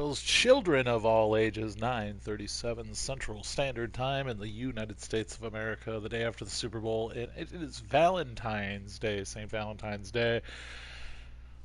millennials, children of all ages, 9:37 Central Standard Time in the United States of America, the day after the Super Bowl. It is Valentine's Day, St. Valentine's Day,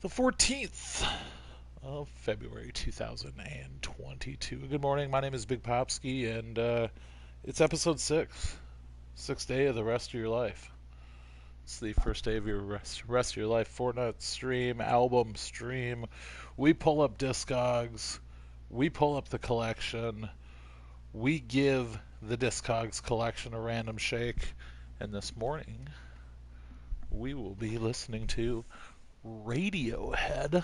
the 14th of February 2022. Good morning, my name is Bigpopskie, and it's episode 6, sixth day of the rest of your life. It's the first day of your rest of your life. Fortnite stream, album stream. We pull up Discogs. We pull up the collection. We give the Discogs collection a random shake. And this morning, we will be listening to Radiohead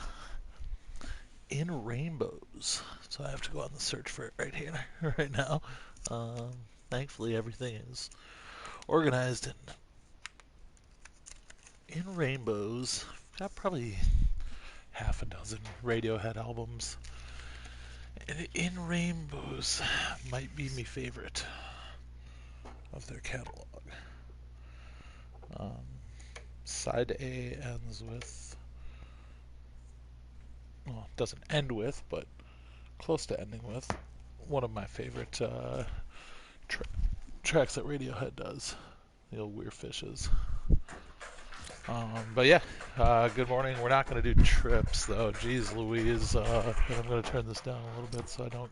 in Rainbows. So I have to go on the search for it right here, right now. Thankfully, everything is organized in rainbows. Got probably half a dozen Radiohead albums. And In Rainbows might be my favorite of their catalog. Side A ends with, well, it doesn't end with, but close to ending with, one of my favorite tracks that Radiohead does, the old Weird Fishes. But yeah, good morning. We're not going to do trips though. Jeez Louise. And I'm going to turn this down a little bit so I don't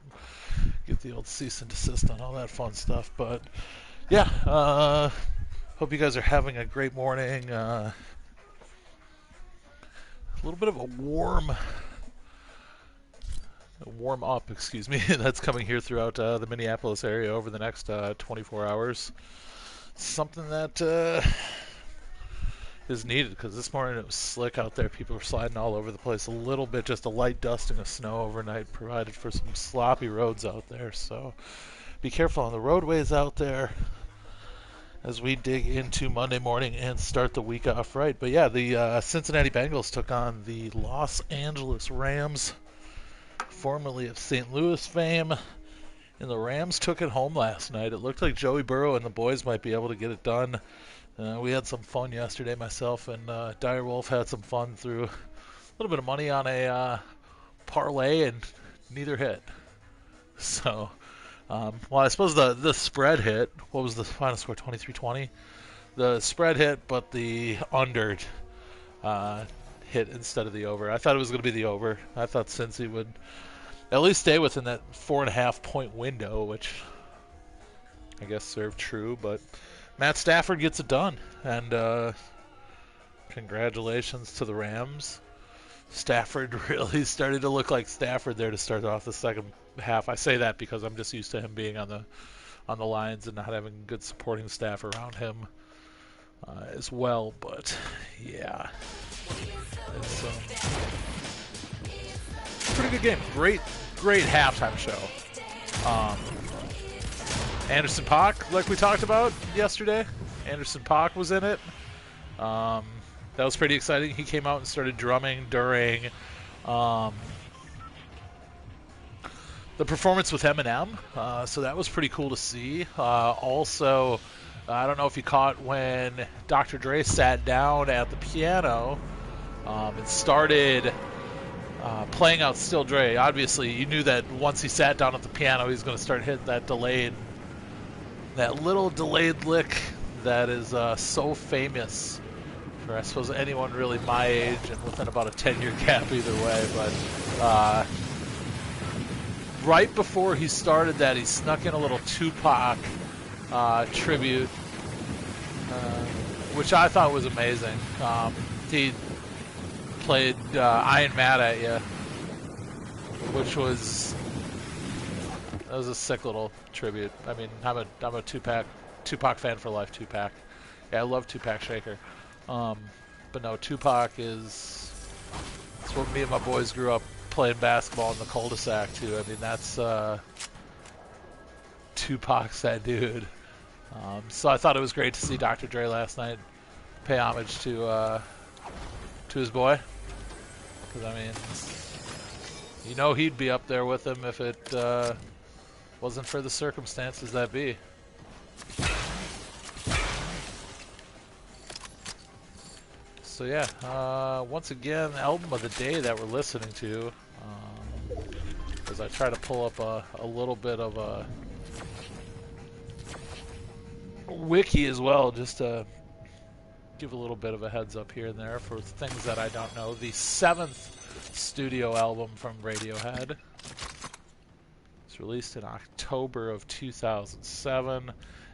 get the old cease and desist on all that fun stuff. But yeah, hope you guys are having a great morning. A little bit of a warm up, excuse me, that's coming here throughout the Minneapolis area over the next 24 hours. Something that is needed, because this morning it was slick out there. People were sliding all over the place. A little bit, just a light dusting of snow overnight provided for some sloppy roads out there. So be careful on the roadways out there as we dig into Monday morning and start the week off right. But yeah, the Cincinnati Bengals took on the Los Angeles Rams, formerly of St. Louis fame, and the Rams took it home last night. It looked like Joey Burrow and the boys might be able to get it done. We had some fun yesterday. Myself and Direwolf had some fun, threw a little bit of money on a parlay, and neither hit. So, well, I suppose the spread hit. What was the final score? 23-20? The spread hit, but the under hit instead of the over. I thought it was going to be the over. I thought Cincy would at least stay within that 4.5 point window, which I guess served true, but Matt Stafford gets it done, and congratulations to the Rams. Stafford really started to look like Stafford there to start off the second half. I say that because I'm just used to him being on the Lions and not having good supporting staff around him as well. But yeah, it's a pretty good game. Great halftime show. Anderson .Paak, like we talked about yesterday. Anderson .Paak was in it. That was pretty exciting. He came out and started drumming during the performance with Eminem. So that was pretty cool to see. Also, I don't know if you caught when Dr. Dre sat down at the piano and started playing out Still Dre. Obviously, you knew that once he sat down at the piano, he was going to start hitting that little delayed lick that is so famous for, I suppose, anyone really my age and within about a 10-year gap either way. But right before he started that, he snuck in a little Tupac tribute, which I thought was amazing. He played I Ain't Mad at Ya, which was a sick little tribute. I mean, I'm a Tupac fan for life. Tupac, yeah, I love Tupac Shaker. But no, Tupac it's what me and my boys grew up playing basketball in the cul-de-sac too. I mean, that's Tupac's that dude. So I thought it was great to see Dr. Dre last night pay homage to his boy, because I mean, you know, he'd be up there with him if it wasn't for the circumstances that be. So yeah, once again, album of the day that we're listening to as I try to pull up a little bit of a wiki as well, just to give a little bit of a heads up here and there for things that I don't know. The 7th studio album from Radiohead. It's released in October of 2007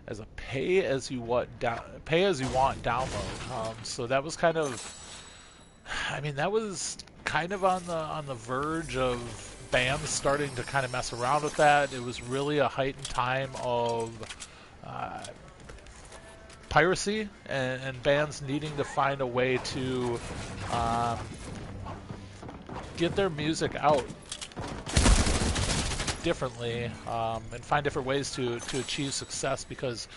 as a pay-as-you-want download. So that was kind of, I mean, that was kind of on the verge of bands starting to kind of mess around with that. It was really a heightened time of piracy and bands needing to find a way to get their music out differently, and find different ways to achieve success, because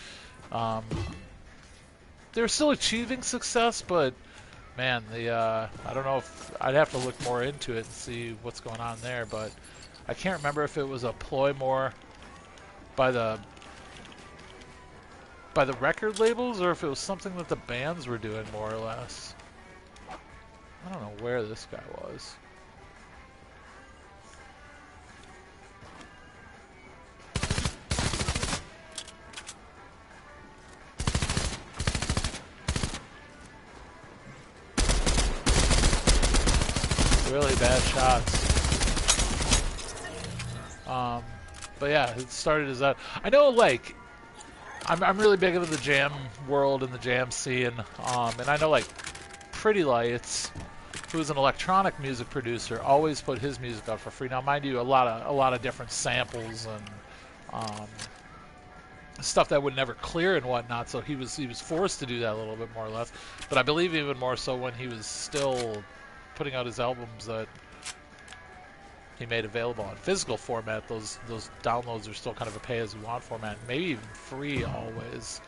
they're still achieving success, but man, I don't know if I'd have to look more into it and see what's going on there, but I can't remember if it was a ploy more by the record labels or if it was something that the bands were doing more or less. I don't know where this guy was. Really bad shots. But yeah, it started as that. I know, like, I'm really big into the jam world and the jam scene, and I know, like, Pretty Lights, who's an electronic music producer, always put his music out for free. Now, mind you, a lot of different samples and stuff that would never clear and whatnot, so he was forced to do that a little bit more or less. But I believe even more so when he was still putting out his albums that he made available in physical format. Those downloads are still kind of a pay-as-you-want format, maybe even free always.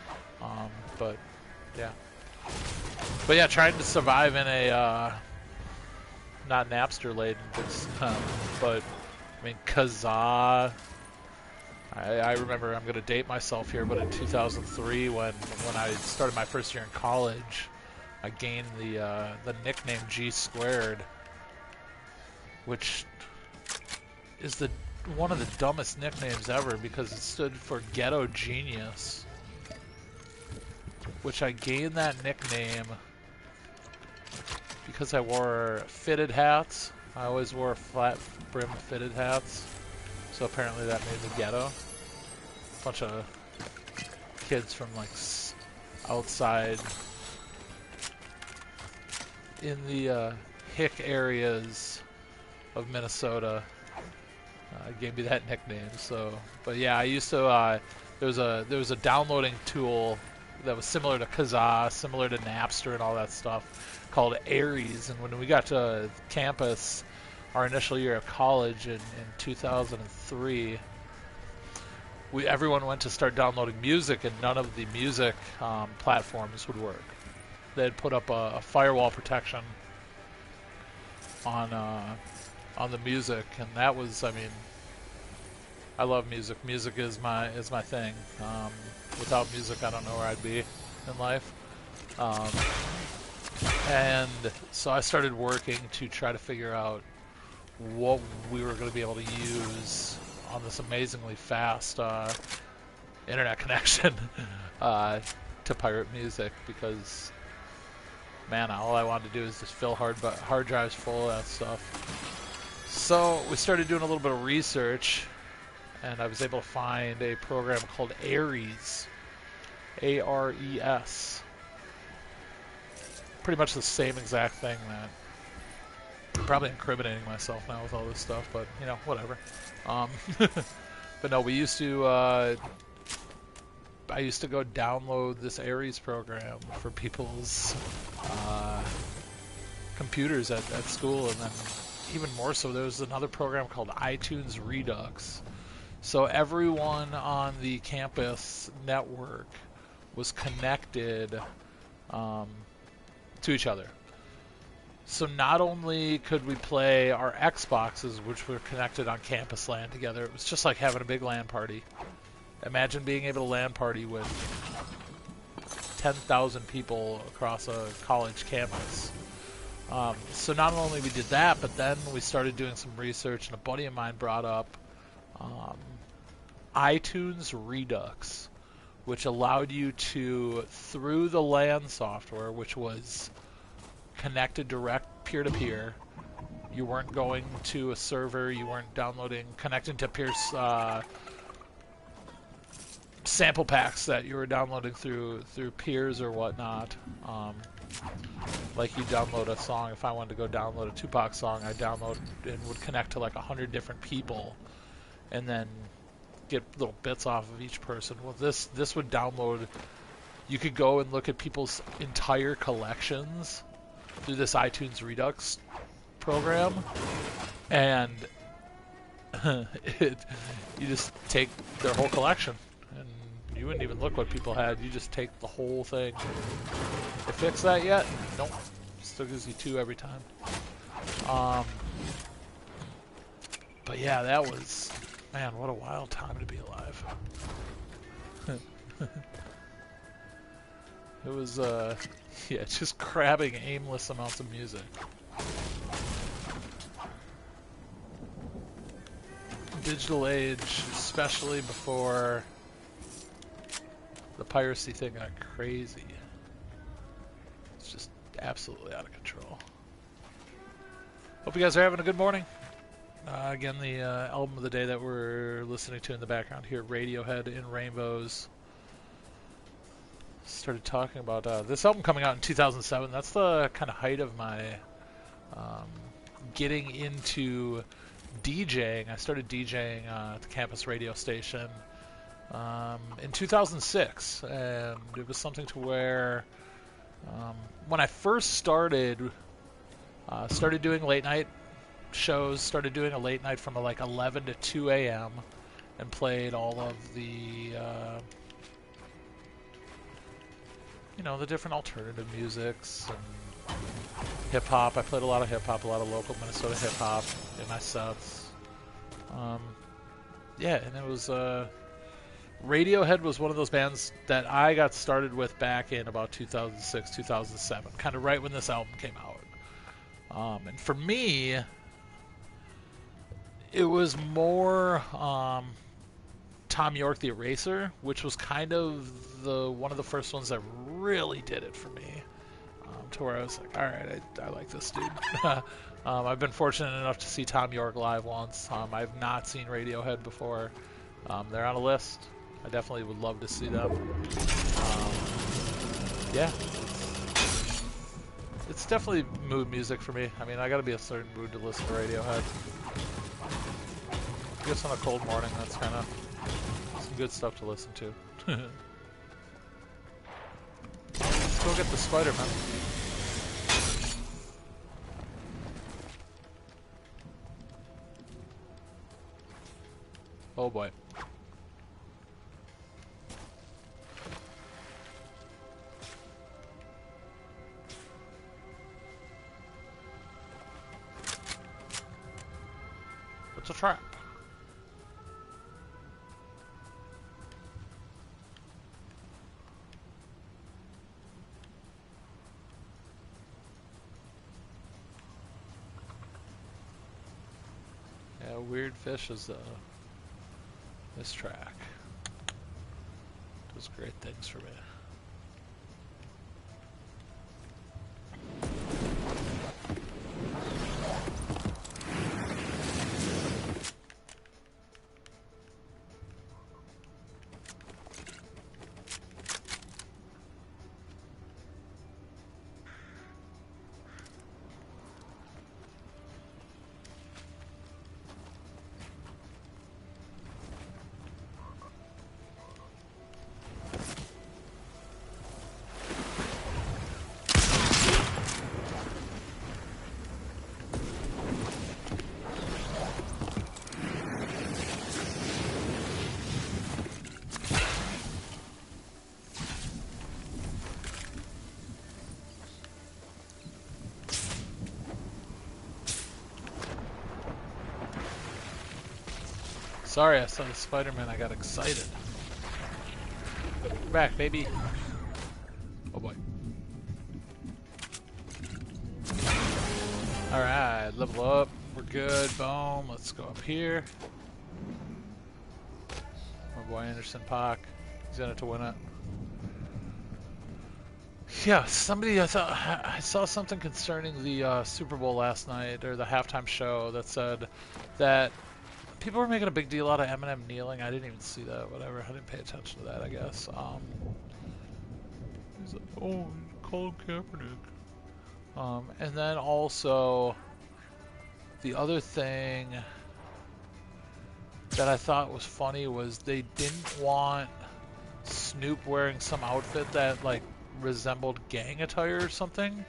But yeah, trying to survive in a not Napster laden, but I mean Kazaa. I remember, I'm going to date myself here, but in 2003 when I started my first year in college, I gained the nickname G Squared, which is one of the dumbest nicknames ever because it stood for Ghetto Genius, which I gained that nickname because I wore fitted hats. I always wore flat brim fitted hats, so apparently that made me ghetto. A bunch of kids from like outside in the hick areas of Minnesota gave me that nickname. So, but yeah, I used to. There was a downloading tool that was similar to Kazaa, similar to Napster, and all that stuff, called Aries. And when we got to campus, our initial year of college in 2003, everyone went to start downloading music, and none of the music platforms would work. They had put up a firewall protection on the music, and that was, I mean, I love music. Music is my thing. Without music, I don't know where I'd be in life. And so I started working to try to figure out what we were going to be able to use on this amazingly fast internet connection to pirate music, because man, all I wanted to do is just fill hard drives full of that stuff. So we started doing a little bit of research, and I was able to find a program called Ares, A-R-E-S. Pretty much the same exact thing. That I'm probably incriminating myself now with all this stuff, but you know, whatever. But no, we used to. I used to go download this Ares program for people's computers at school, and then even more so, there was another program called iTunes Redux. So everyone on the campus network was connected to each other. So not only could we play our Xboxes, which were connected on campus LAN together, it was just like having a big LAN party. Imagine being able to LAN party with 10,000 people across a college campus. So not only we did that, but then we started doing some research, and a buddy of mine brought up um, iTunes Redux, which allowed you to, through the LAN software, which was connected direct peer-to-peer. You weren't going to a server. You weren't downloading, connecting to peers, sample packs that you were downloading through peers or whatnot. Like you download a song. If I wanted to go download a Tupac song, I download and would connect to like 100 different people, and then get little bits off of each person. Well, this would download. You could go and look at people's entire collections through this iTunes Redux program, and you just take their whole collection, and you wouldn't even look what people had. You just take the whole thing. They fixed that yet? Nope. Still gives you 2 every time. But yeah, that was, man, what a wild time to be alive. It was, yeah, just grabbing aimless amounts of music. Digital age, especially before the piracy thing got crazy. It's just absolutely out of control. Hope you guys are having a good morning. Again, the album of the day that we're listening to in the background here, Radiohead in Rainbows. Started talking about this album coming out in 2007. That's the kind of height of my getting into DJing. I started DJing at the campus radio station in 2006, and it was something to where when I first started doing late night shows, started doing a late night from like 11 to 2 a.m. and played all of the the different alternative musics and hip-hop. I played a lot of hip-hop, a lot of local Minnesota hip-hop in my sets. Yeah, and it was Radiohead was one of those bands that I got started with back in about 2006, 2007, kind of right when this album came out. And for me, it was more Tom York the Eraser, which was kind of one of the first ones that really did it for me, to where I was like, all right, I like this dude. I've been fortunate enough to see Tom York live once. I've not seen Radiohead before. They're on a list. I definitely would love to see them. Yeah, it's definitely mood music for me. I mean, I got to be a certain mood to listen to Radiohead. I guess on a cold morning, that's kind of some good stuff to listen to. Let's go get the Spider-Man. Oh boy. It's a trap. Yeah, Weird Fish is this track does great things for me. Sorry, I saw the Spider-Man, I got excited. We're back, baby. Oh boy. Alright, level up. We're good. Boom. Let's go up here. My boy Anderson Paak. He's in it to win it. Yeah, somebody, I saw something concerning the Super Bowl last night, or the halftime show, that said that people were making a big deal out of Eminem kneeling. I didn't even see that, whatever. I didn't pay attention to that, I guess. He's like, oh, Colin Kaepernick. And then also, the other thing that I thought was funny was they didn't want Snoop wearing some outfit that, like, resembled gang attire or something.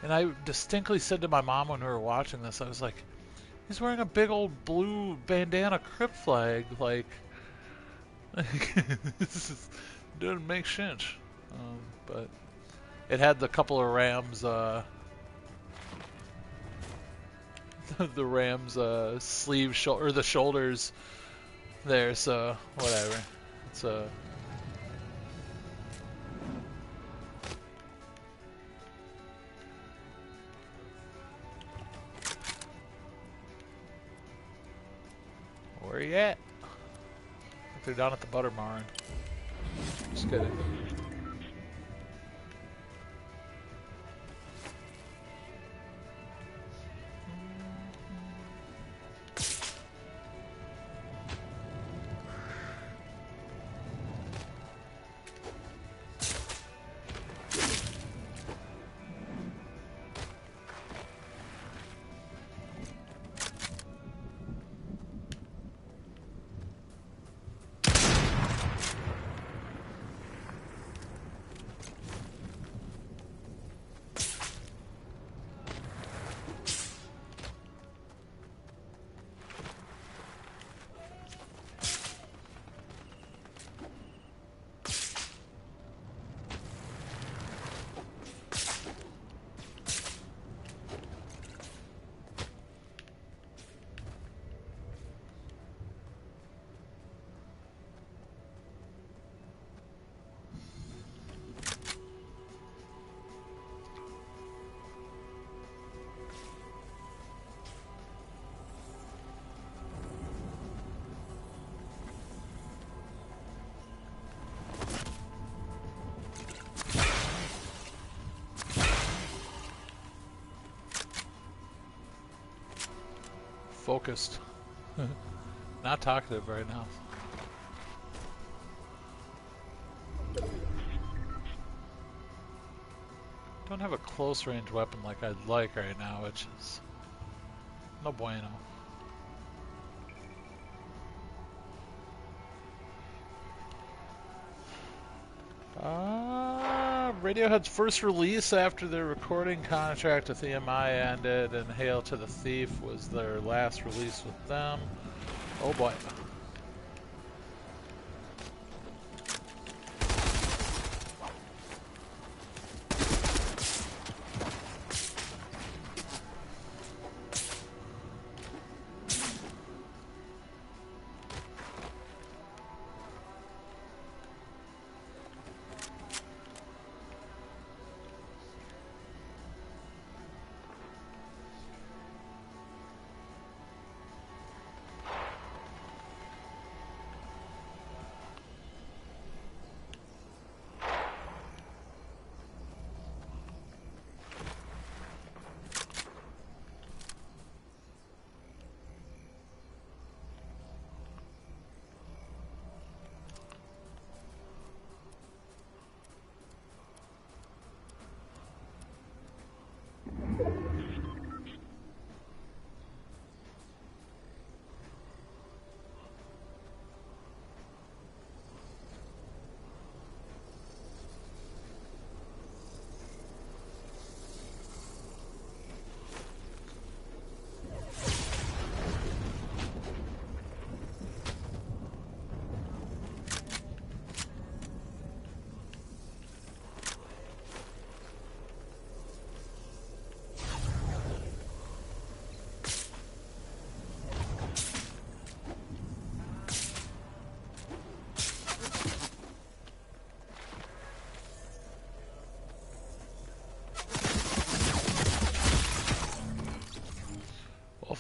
And I distinctly said to my mom when we were watching this, I was like, he's wearing a big old blue bandana Crip flag, like, this doesn't make sense. But it had the couple of Rams, the Rams sleeve or the shoulders there, so whatever. It's where are you at? I think they're down at the butter barn. Just kidding. Focused. Not talkative right now. Don't have a close range weapon like I'd like right now, which is no bueno. Radiohead's first release after their recording contract with EMI ended, and Hail to the Thief was their last release with them. Oh boy.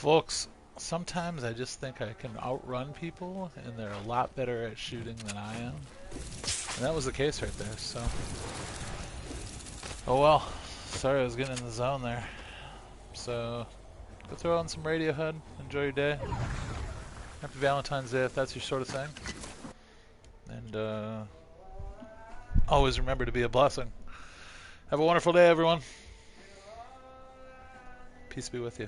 Folks, sometimes I just think I can outrun people, and they're a lot better at shooting than I am. And that was the case right there, so. Oh well. Sorry I was getting in the zone there. So, go throw on some Radiohead. Enjoy your day. Happy Valentine's Day if that's your sort of thing. And, always remember to be a blessing. Have a wonderful day, everyone. Peace be with you.